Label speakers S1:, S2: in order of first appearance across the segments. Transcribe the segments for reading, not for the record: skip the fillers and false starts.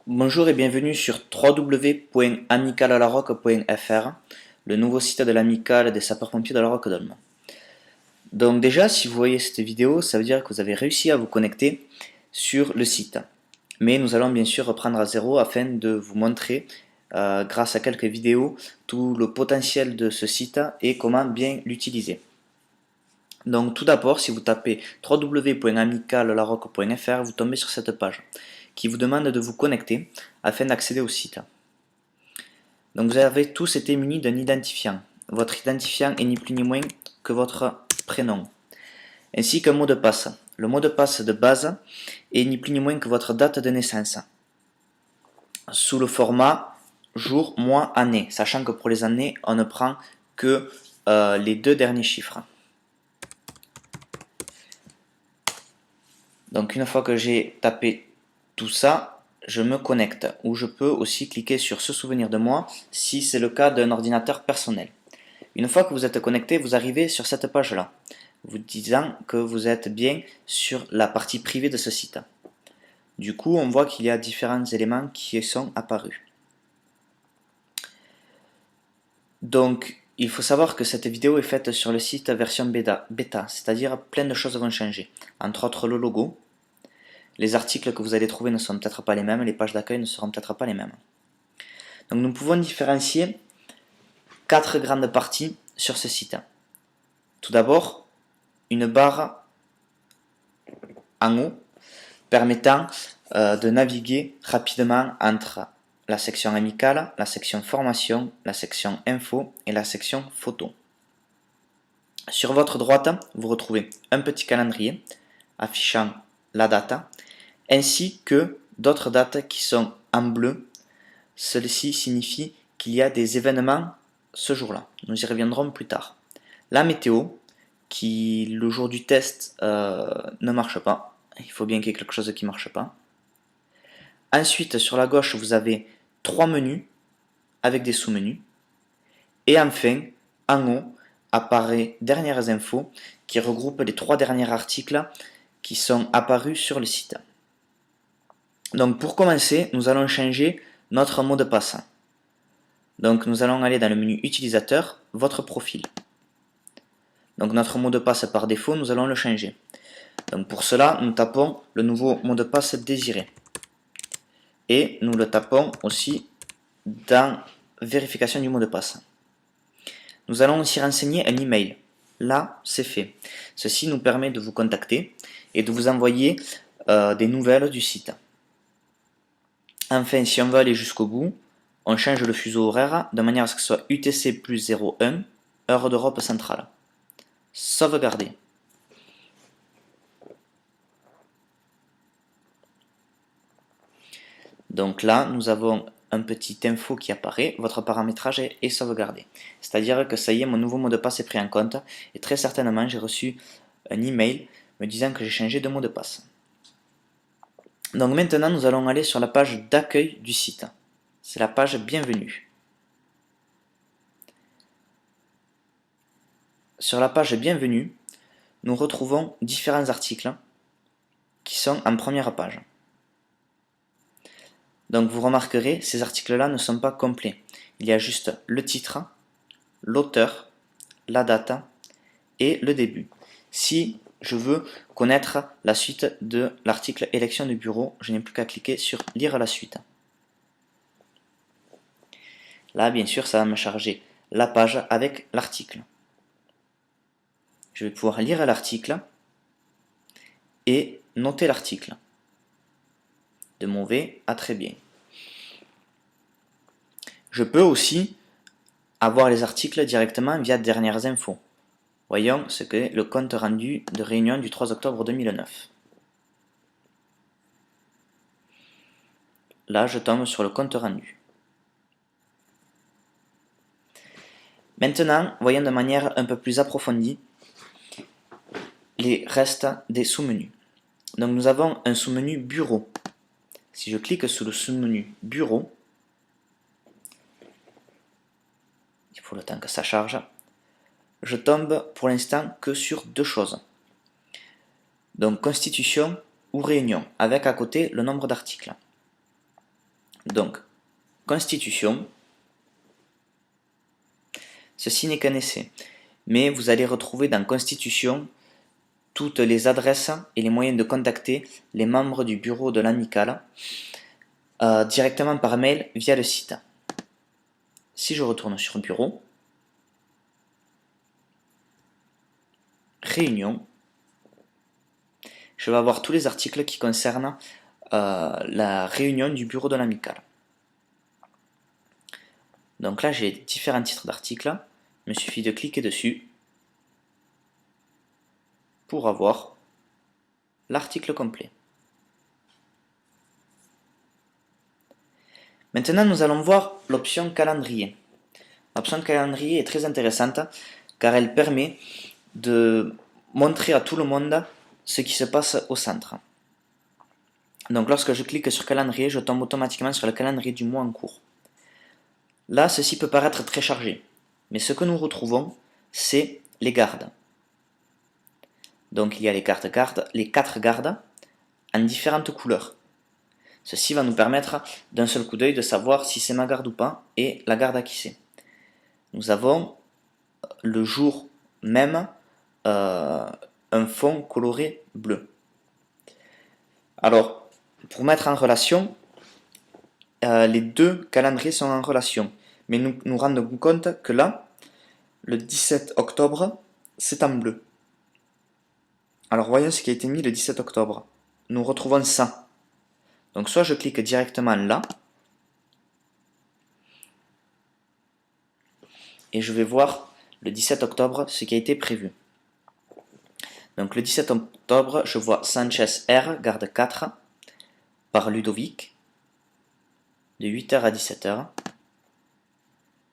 S1: Bonjour et bienvenue sur www.amicalalarocque.fr, le nouveau site de l'amicale des sapeurs-pompiers de la Roque d'Olme. Donc déjà, si vous voyez cette vidéo, ça veut dire que vous avez réussi à vous connecter sur le site. Mais nous allons bien sûr reprendre à zéro afin de vous montrer, grâce à quelques vidéos, tout le potentiel de ce site et comment bien l'utiliser. Donc tout d'abord, si vous tapez www.amicalalarocque.fr, vous tombez sur cette page qui vous demande de vous connecter afin d'accéder au site. Donc vous avez tous été munis d'un identifiant. Votre identifiant est ni plus ni moins que votre prénom, ainsi qu'un mot de passe. Le mot de passe de base est ni plus ni moins que votre date de naissance, sous le format jour, mois, année, sachant que pour les années, on ne prend que les deux derniers chiffres. Donc une fois que j'ai tapé tout ça, je me connecte, ou je peux aussi cliquer sur se souvenir de moi si c'est le cas d'un ordinateur personnel. Une fois que vous êtes connecté, vous arrivez sur cette page-là, vous disant que vous êtes bien sur la partie privée de ce site. Du coup, on voit qu'il y a différents éléments qui sont apparus. Donc, il faut savoir que cette vidéo est faite sur le site version bêta, c'est-à-dire plein de choses vont changer. Entre autres le logo, les articles que vous allez trouver ne sont peut-être pas les mêmes, les pages d'accueil ne seront peut-être pas les mêmes. Donc nous pouvons différencier quatre grandes parties sur ce site. Tout d'abord, une barre en haut permettant de naviguer rapidement entre la section amicale, la section formation, la section info et la section photo. Sur votre droite, vous retrouvez un petit calendrier affichant la date, ainsi que d'autres dates qui sont en bleu. Ceci signifie qu'il y a des événements ce jour-là. Nous y reviendrons plus tard. La météo, qui le jour du test ne marche pas. Il faut bien qu'il y ait quelque chose qui ne marche pas. Ensuite, sur la gauche, vous avez trois menus avec des sous-menus. Et enfin, en haut, apparaît dernières infos qui regroupent les trois derniers articles qui sont apparus sur le site. Donc pour commencer, nous allons changer notre mot de passe. Donc nous allons aller dans le menu utilisateur, votre profil. Donc notre mot de passe par défaut, nous allons le changer. Donc pour cela, nous tapons le nouveau mot de passe désiré. Et nous le tapons aussi dans vérification du mot de passe. Nous allons aussi renseigner un email. Là, c'est fait. Ceci nous permet de vous contacter et de vous envoyer des nouvelles du site. Enfin, si on veut aller jusqu'au bout, on change le fuseau horaire de manière à ce que ce soit UTC plus 01, heure d'Europe centrale. Sauvegarder. Donc là, nous avons un petit info qui apparaît, votre paramétrage est sauvegardé. C'est-à-dire que ça y est, mon nouveau mot de passe est pris en compte, et très certainement j'ai reçu un email me disant que j'ai changé de mot de passe. Donc maintenant, nous allons aller sur la page d'accueil du site. C'est la page bienvenue. Sur la page bienvenue, nous retrouvons différents articles qui sont en première page. Donc vous remarquerez, ces articles-là ne sont pas complets. Il y a juste le titre, l'auteur, la date et le début. Si je veux connaître la suite de l'article élection du bureau, je n'ai plus qu'à cliquer sur lire la suite. Là, bien sûr, ça va me charger la page avec l'article. Je vais pouvoir lire l'article et noter l'article. De mauvais à très bien. Je peux aussi avoir les articles directement via dernières infos. Voyons ce qu'est le compte rendu de réunion du 3 octobre 2009. Là, je tombe sur le compte rendu. Maintenant, voyons de manière un peu plus approfondie les restes des sous-menus. Donc nous avons un sous-menu bureau. Si je clique sur le sous-menu bureau, il faut le temps que ça charge, je tombe pour l'instant que sur deux choses. Donc constitution ou réunion, avec à côté le nombre d'articles. Donc, Constitution, ceci n'est qu'un essai, mais vous allez retrouver dans Constitution toutes les adresses et les moyens de contacter les membres du bureau de l'amicale directement par mail via le site. Si je retourne sur Bureau, Réunion, je vais avoir tous les articles qui concernent la réunion du bureau de l'amicale. Donc là, j'ai différents titres d'articles. Il me suffit de cliquer dessus pour avoir l'article complet. Maintenant, nous allons voir l'option calendrier. L'option calendrier est très intéressante car elle permet de montrer à tout le monde ce qui se passe au centre. Donc lorsque je clique sur calendrier, je tombe automatiquement sur le calendrier du mois en cours. Là, ceci peut paraître très chargé, mais ce que nous retrouvons, c'est les gardes. Donc il y a les quatre gardes en différentes couleurs. Ceci va nous permettre d'un seul coup d'œil de savoir si c'est ma garde ou pas et la garde à qui c'est. Nous avons le jour même un fond coloré bleu. Alors, pour mettre en relation, les deux calendriers sont en relation. Mais nous nous rendons compte que là, le 17 octobre, c'est en bleu. Alors voyons ce qui a été mis le 17 octobre. Nous retrouvons ça. Donc soit je clique directement là, et je vais voir le 17 octobre ce qui a été prévu. Donc le 17 octobre, je vois Sanchez R, garde 4, par Ludovic, de 8h à 17h.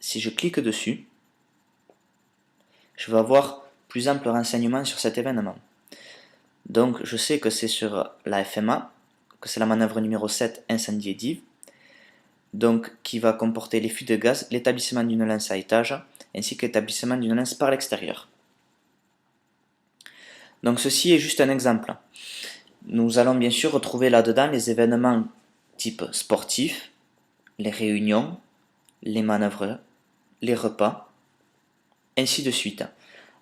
S1: Si je clique dessus, je vais avoir plus ample renseignement sur cet événement. Donc je sais que c'est sur la FMA, que c'est la manœuvre numéro 7, incendie et dive, donc qui va comporter les fuites de gaz, l'établissement d'une lance à étage, ainsi que l'établissement d'une lance par l'extérieur. Donc ceci est juste un exemple. Nous allons bien sûr retrouver là-dedans les événements type sportif, les réunions, les manœuvres, les repas, ainsi de suite,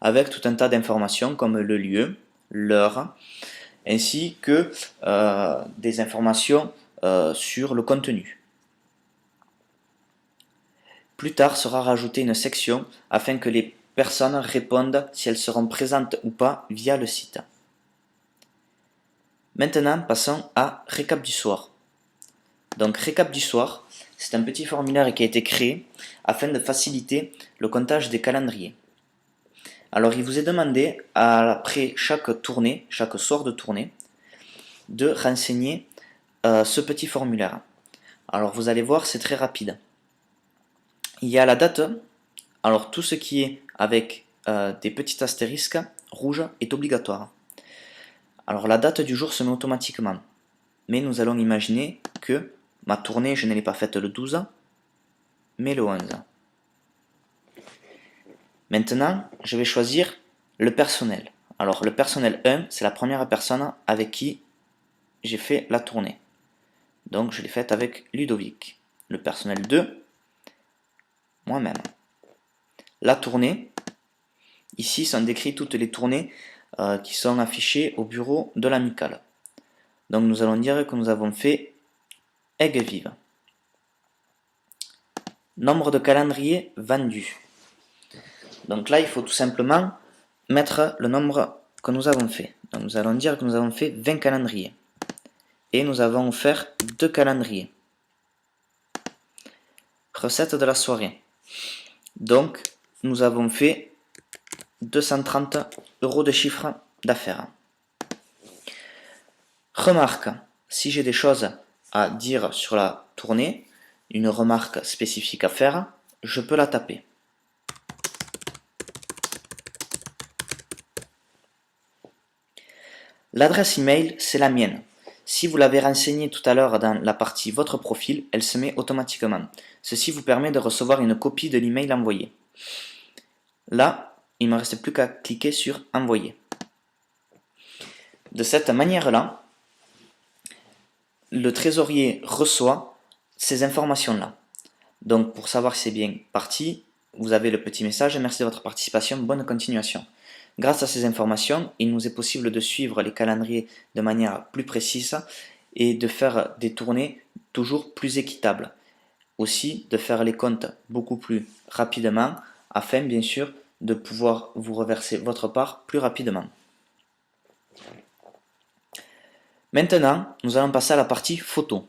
S1: avec tout un tas d'informations comme le lieu, l'heure, ainsi que des informations sur le contenu. Plus tard sera rajoutée une section afin que les personnes répondent si elles seront présentes ou pas via le site. Maintenant, passons à Récap du soir. Donc, Récap du soir, c'est un petit formulaire qui a été créé afin de faciliter le comptage des calendriers. Alors, il vous est demandé, après chaque tournée, chaque soir de tournée, de renseigner ce petit formulaire. Alors, vous allez voir, c'est très rapide. Il y a la date. Alors, tout ce qui est avec des petits astérisques rouges est obligatoire. Alors la date du jour se met automatiquement. Mais nous allons imaginer que ma tournée, je ne l'ai pas faite le 12, mais le 11. Maintenant, je vais choisir le personnel. Alors le personnel 1, c'est la première personne avec qui j'ai fait la tournée. Donc je l'ai faite avec Ludovic. Le personnel 2, moi-même. La tournée, ici sont décrites toutes les tournées qui sont affichées au bureau de l'amicale. Donc nous allons dire que nous avons fait Aigues Vives. Nombre de calendriers vendus. Donc là, il faut tout simplement mettre le nombre que nous avons fait. Donc nous allons dire que nous avons fait 20 calendriers. Et nous avons offert 2 calendriers. Recette de la soirée. Donc nous avons fait 230 € de chiffre d'affaires. Remarque, si j'ai des choses à dire sur la tournée, une remarque spécifique à faire, je peux la taper. L'adresse email, c'est la mienne. Si vous l'avez renseignée tout à l'heure dans la partie votre profil, elle se met automatiquement. Ceci vous permet de recevoir une copie de l'email envoyé. Là, il ne me reste plus qu'à cliquer sur envoyer. De cette manière-là, le trésorier reçoit ces informations-là. Donc pour savoir si c'est bien parti, vous avez le petit message « Merci de votre participation, bonne continuation ». Grâce à ces informations, il nous est possible de suivre les calendriers de manière plus précise et de faire des tournées toujours plus équitables. Aussi, de faire les comptes beaucoup plus rapidement afin, bien sûr, de pouvoir vous reverser votre part plus rapidement. Maintenant, nous allons passer à la partie photo.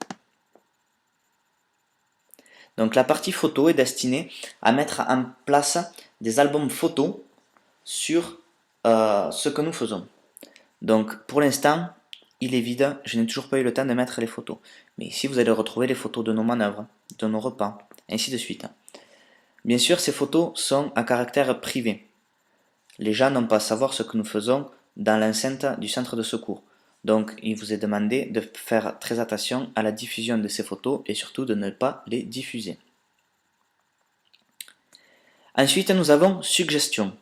S1: Donc la partie photo est destinée à mettre en place des albums photos sur ce que nous faisons. Donc pour l'instant, il est vide, je n'ai toujours pas eu le temps de mettre les photos. Mais ici, vous allez retrouver les photos de nos manœuvres, de nos repas, ainsi de suite. Bien sûr, ces photos sont à caractère privé. Les gens n'ont pas à savoir ce que nous faisons dans l'enceinte du centre de secours. Donc, il vous est demandé de faire très attention à la diffusion de ces photos et surtout de ne pas les diffuser. Ensuite, nous avons suggestion.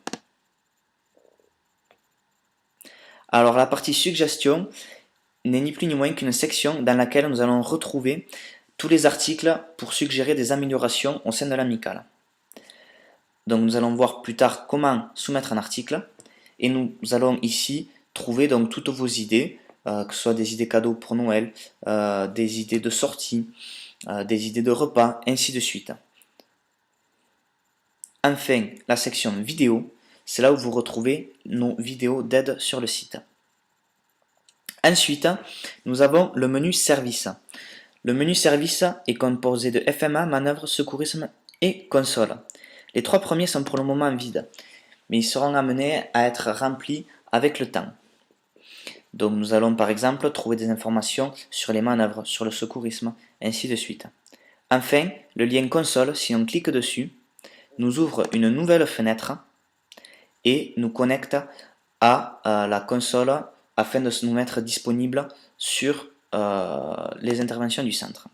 S1: Alors, la partie suggestion n'est ni plus ni moins qu'une section dans laquelle nous allons retrouver tous les articles pour suggérer des améliorations au sein de l'amicale. Donc, nous allons voir plus tard comment soumettre un article et nous allons ici trouver donc toutes vos idées, que ce soit des idées cadeaux pour Noël, des idées de sortie, des idées de repas, ainsi de suite. Enfin, la section vidéo, c'est là où vous retrouvez nos vidéos d'aide sur le site. Ensuite, nous avons le menu service. Le menu service est composé de FMA, manœuvre, secourisme et console. Les trois premiers sont pour le moment vides, mais ils seront amenés à être remplis avec le temps. Donc nous allons par exemple trouver des informations sur les manœuvres, sur le secourisme, ainsi de suite. Enfin, le lien console, si on clique dessus, nous ouvre une nouvelle fenêtre et nous connecte à la console afin de nous mettre disponible sur les interventions du centre.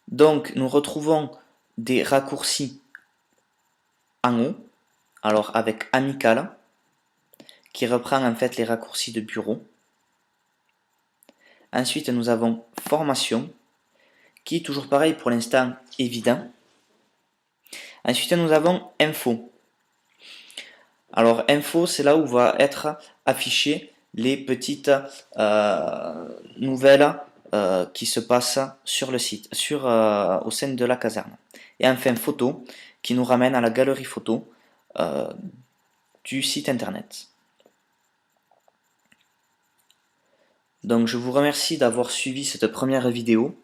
S1: Donc nous retrouvons des raccourcis en haut, alors avec Amical, qui reprend en fait les raccourcis de bureau. Ensuite nous avons Formation, qui toujours pareil pour l'instant évident. Ensuite nous avons Info. Alors Info, c'est là où va être affiché les petites nouvelles qui se passent sur le site, au sein de la caserne. Et enfin Photo, qui nous ramène à la galerie photo du site internet. Donc je vous remercie d'avoir suivi cette première vidéo,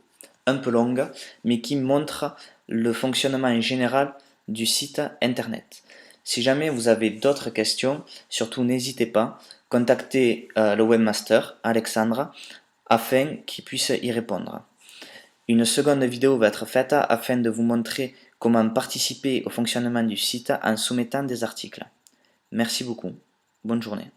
S1: un peu longue, mais qui montre le fonctionnement général du site internet. Si jamais vous avez d'autres questions, surtout n'hésitez pas, contactez le webmaster, Alexandre, afin qu'il puisse y répondre. Une seconde vidéo va être faite afin de vous montrer comment participer au fonctionnement du site en soumettant des articles. Merci beaucoup. Bonne journée.